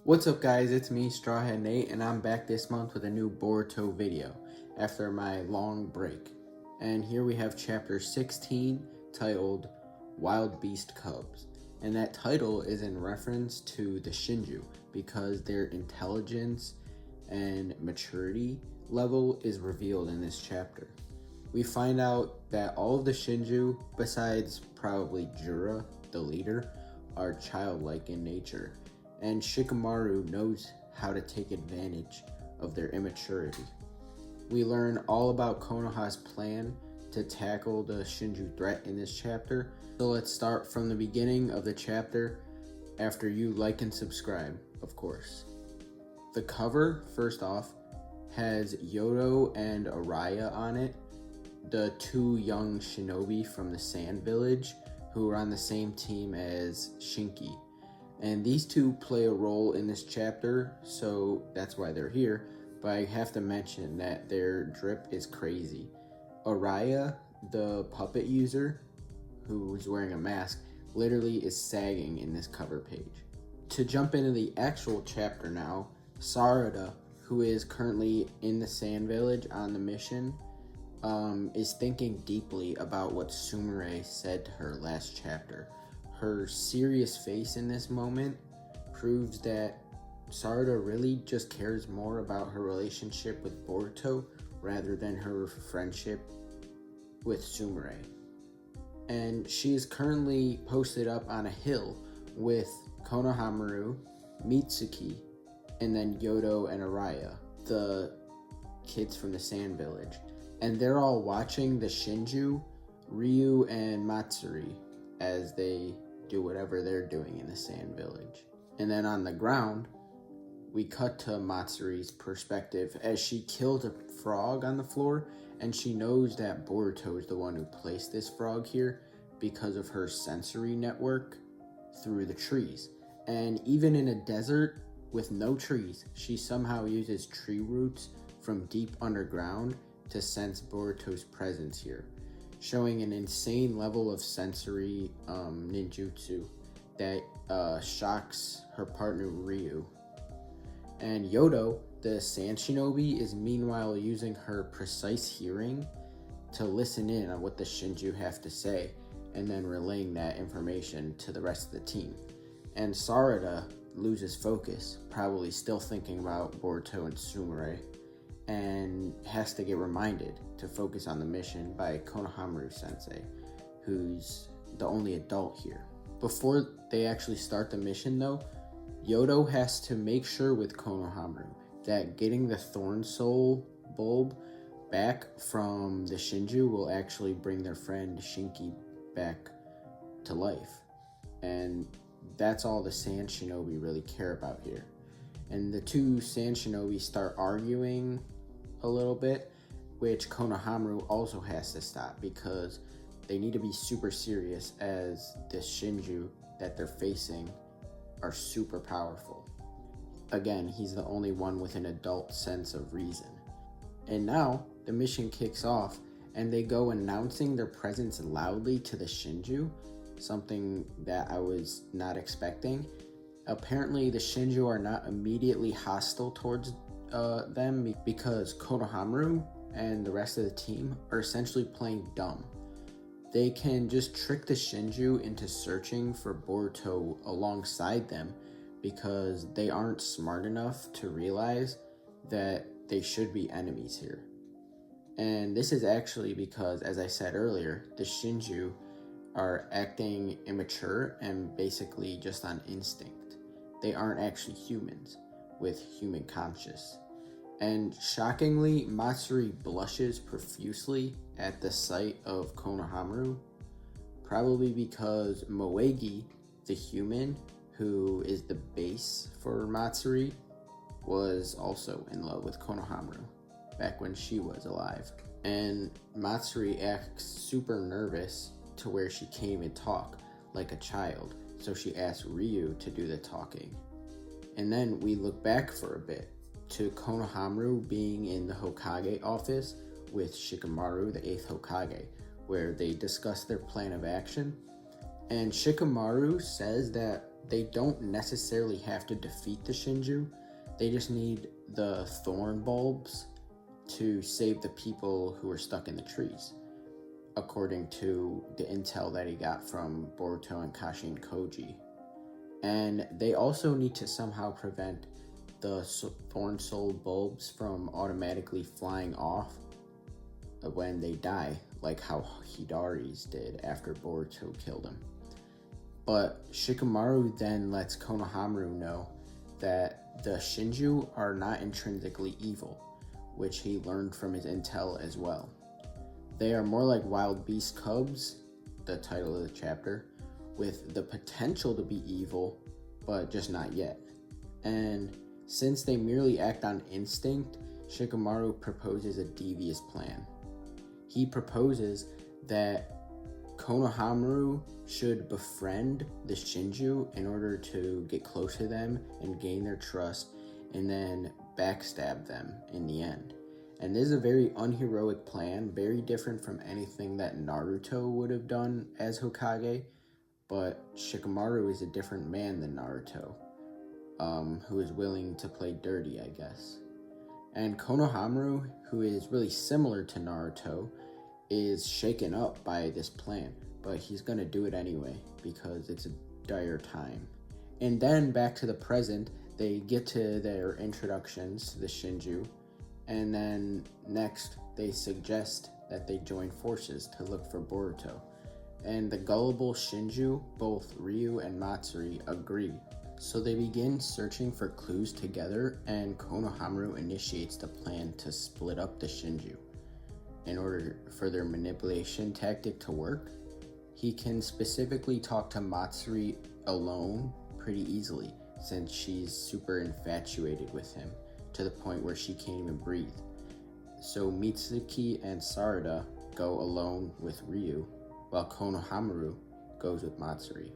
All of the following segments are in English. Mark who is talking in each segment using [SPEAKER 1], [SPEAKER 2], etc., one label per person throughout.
[SPEAKER 1] What's up guys, it's me, Strawhead Nate, and I'm back this month with a new Boruto video after my long break. And here we have chapter 16 titled Wild Beast Cubs. And that title is in reference to the Shinju because their intelligence and maturity level is revealed in this chapter. We find out that all of the Shinju, besides probably Jura, the leader, are childlike in nature. And Shikamaru knows how to take advantage of their immaturity. We learn all about Konoha's plan to tackle the Shinju threat in this chapter. So let's start from the beginning of the chapter after you like and subscribe, of course. The cover, first off, has Yodo and Araya on it, the two young shinobi from the Sand Village who are on the same team as Shinki. And these two play a role in this chapter, so that's why they're here. But I have to mention that their drip is crazy. Araya, the puppet user, who's wearing a mask, literally is sagging in this cover page. To jump into the actual chapter now, Sarada, who is currently in the Sand Village on the mission, is thinking deeply about what Sumire said to her last chapter. Her serious face in this moment proves that Sarada really just cares more about her relationship with Boruto rather than her friendship with Sumire. And she is currently posted up on a hill with Konohamaru, Mitsuki, and then Yodo and Araya, the kids from the Sand Village. And they're all watching the Shinju, Ryu, and Matsuri as they do whatever they're doing in the Sand Village. And then on the ground, we cut to Matsuri's perspective as she killed a frog on the floor, and she knows that Boruto is the one who placed this frog here because of her sensory network through the trees. And even in a desert with no trees, she somehow uses tree roots from deep underground to sense Boruto's presence here, showing an insane level of sensory ninjutsu that shocks her partner Ryu. And Yodo, the Sand Shinobi, is meanwhile using her precise hearing to listen in on what the Shinju have to say and then relaying that information to the rest of the team. And Sarada loses focus, probably still thinking about Boruto and Sumire, and has to get reminded to focus on the mission by Konohamaru sensei, who's the only adult here. Before they actually start the mission though, Yodo has to make sure with Konohamaru that getting the Thorn Soul bulb back from the Shinju will actually bring their friend Shinki back to life. And that's all the Sand Shinobi really care about here. And the two Sand Shinobi start arguing a little bit, which Konohamaru also has to stop because they need to be super serious as the Shinju that they're facing are super powerful. Again, he's the only one with an adult sense of reason. And now the mission kicks off and they go announcing their presence loudly to the Shinju, something that I was not expecting. Apparently the Shinju are not immediately hostile towards them because Konohamaru and the rest of the team are essentially playing dumb. They can just trick the Shinju into searching for Boruto alongside them because they aren't smart enough to realize that they should be enemies here. And this is actually because, as I said earlier, the Shinju are acting immature and basically just on instinct. They aren't actually humans with human conscience. And shockingly, Matsuri blushes profusely at the sight of Konohamaru, probably because Moegi, the human who is the base for Matsuri, was also in love with Konohamaru back when she was alive. And Matsuri acts super nervous to where she can't even talk like a child, so she asks Ryu to do the talking. And then we look back for a bit to Konohamaru being in the Hokage office with Shikamaru, the 8th Hokage, where they discuss their plan of action. And Shikamaru says that they don't necessarily have to defeat the Shinju. They just need the thorn bulbs to save the people who are stuck in the trees, according to the intel that he got from Boruto and Kashin Koji. And they also need to somehow prevent the thorn soul bulbs from automatically flying off when they die, like how Hidari's did after Boruto killed him. But Shikamaru then lets Konohamaru know that the Shinju are not intrinsically evil, which he learned from his intel as well. They are more like wild beast cubs, the title of the chapter, with the potential to be evil, but just not yet. And since they merely act on instinct, Shikamaru proposes a devious plan. He proposes that Konohamaru should befriend the Shinju in order to get close to them and gain their trust, and then backstab them in the end. And this is a very unheroic plan, very different from anything that Naruto would have done as Hokage, but Shikamaru is a different man than Naruto, who is willing to play dirty, I guess. And Konohamaru, who is really similar to Naruto, is shaken up by this plan, but he's gonna do it anyway because it's a dire time. And then back to the present, they get to their introductions to the Shinju, and then next they suggest that they join forces to look for Boruto. And the gullible Shinju, both Ryu and Matsuri, agree. So they begin searching for clues together, and Konohamaru initiates the plan to split up the Shinju. In order for their manipulation tactic to work, he can specifically talk to Matsuri alone pretty easily, since she's super infatuated with him, to the point where she can't even breathe. So Mitsuki and Sarada go alone with Ryu, while Konohamaru goes with Matsuri.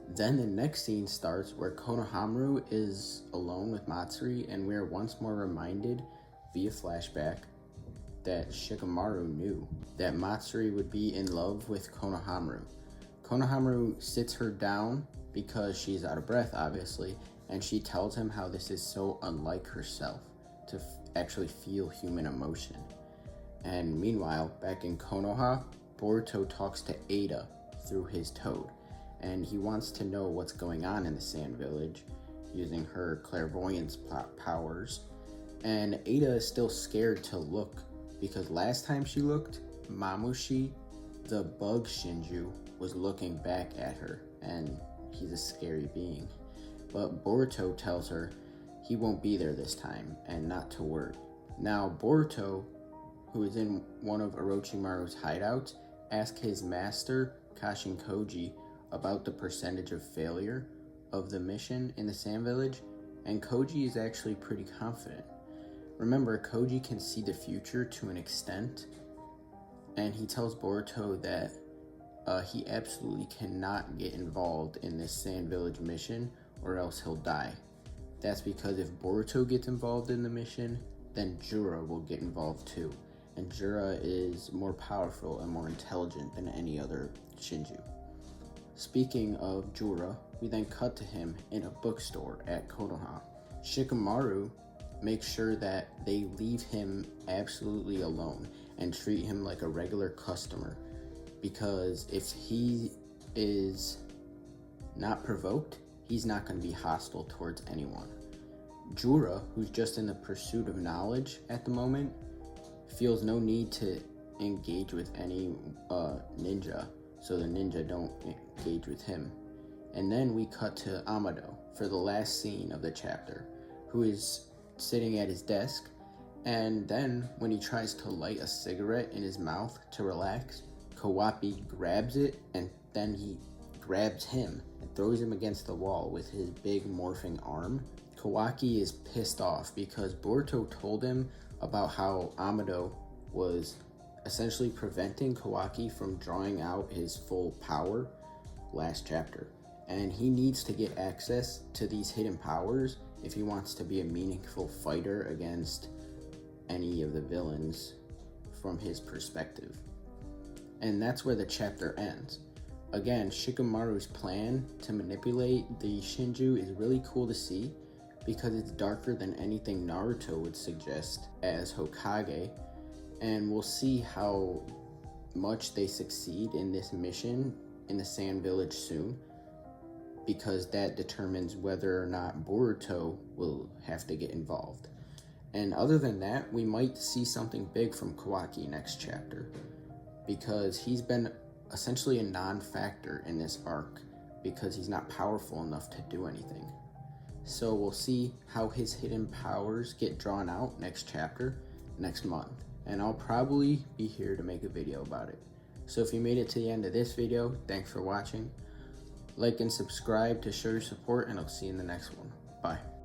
[SPEAKER 1] Then the next scene starts where Konohamaru is alone with Matsuri, and we are once more reminded via flashback that Shikamaru knew that Matsuri would be in love with Konohamaru. Konohamaru sits her down because she's out of breath, obviously, and she tells him how this is so unlike herself to actually feel human emotion. And meanwhile, back in Konoha, Boruto talks to Ada through his toad, and he wants to know what's going on in the Sand Village using her clairvoyance powers. And Ada is still scared to look because last time she looked, Mamushi, the bug Shinju, was looking back at her, and he's a scary being. But Boruto tells her he won't be there this time and not to worry. Now Boruto, who is in one of Orochimaru's hideouts, asks his master, Kashin Koji, about the percentage of failure of the mission in the Sand Village, and Koji is actually pretty confident. Remember, Koji can see the future to an extent, and he tells Boruto that he absolutely cannot get involved in this Sand Village mission or else he'll die. That's because if Boruto gets involved in the mission, then Jura will get involved too, and Jura is more powerful and more intelligent than any other Shinju. Speaking of Jura, we then cut to him in a bookstore at Konoha. Shikamaru makes sure that they leave him absolutely alone and treat him like a regular customer, because if he is not provoked, he's not going to be hostile towards anyone. Jura, who's just in the pursuit of knowledge at the moment, feels no need to engage with any ninja, so the ninja don't engage with him. And then we cut to Amado for the last scene of the chapter, who is sitting at his desk, and then when he tries to light a cigarette in his mouth to relax, Kawapi grabs it, and then he grabs him and throws him against the wall with his big morphing arm. Kawaki is pissed off because Boruto told him about how Amado was essentially preventing Kawaki from drawing out his full power last chapter, and he needs to get access to these hidden powers if he wants to be a meaningful fighter against any of the villains from his perspective. And that's where the chapter ends. again, Shikamaru's plan to manipulate the Shinju is really cool to see because it's darker than anything Naruto would suggest as Hokage, and we'll see how much they succeed in this mission in the Sand Village soon, because that determines whether or not Boruto will have to get involved. And other than that, we might see something big from Kawaki next chapter, because he's been essentially a non-factor in this arc because he's not powerful enough to do anything. So we'll see how his hidden powers get drawn out next chapter, next month. And I'll probably be here to make a video about it. So if you made it to the end of this video, thanks for watching. Like and subscribe to show your support, and I'll see you in the next one. Bye.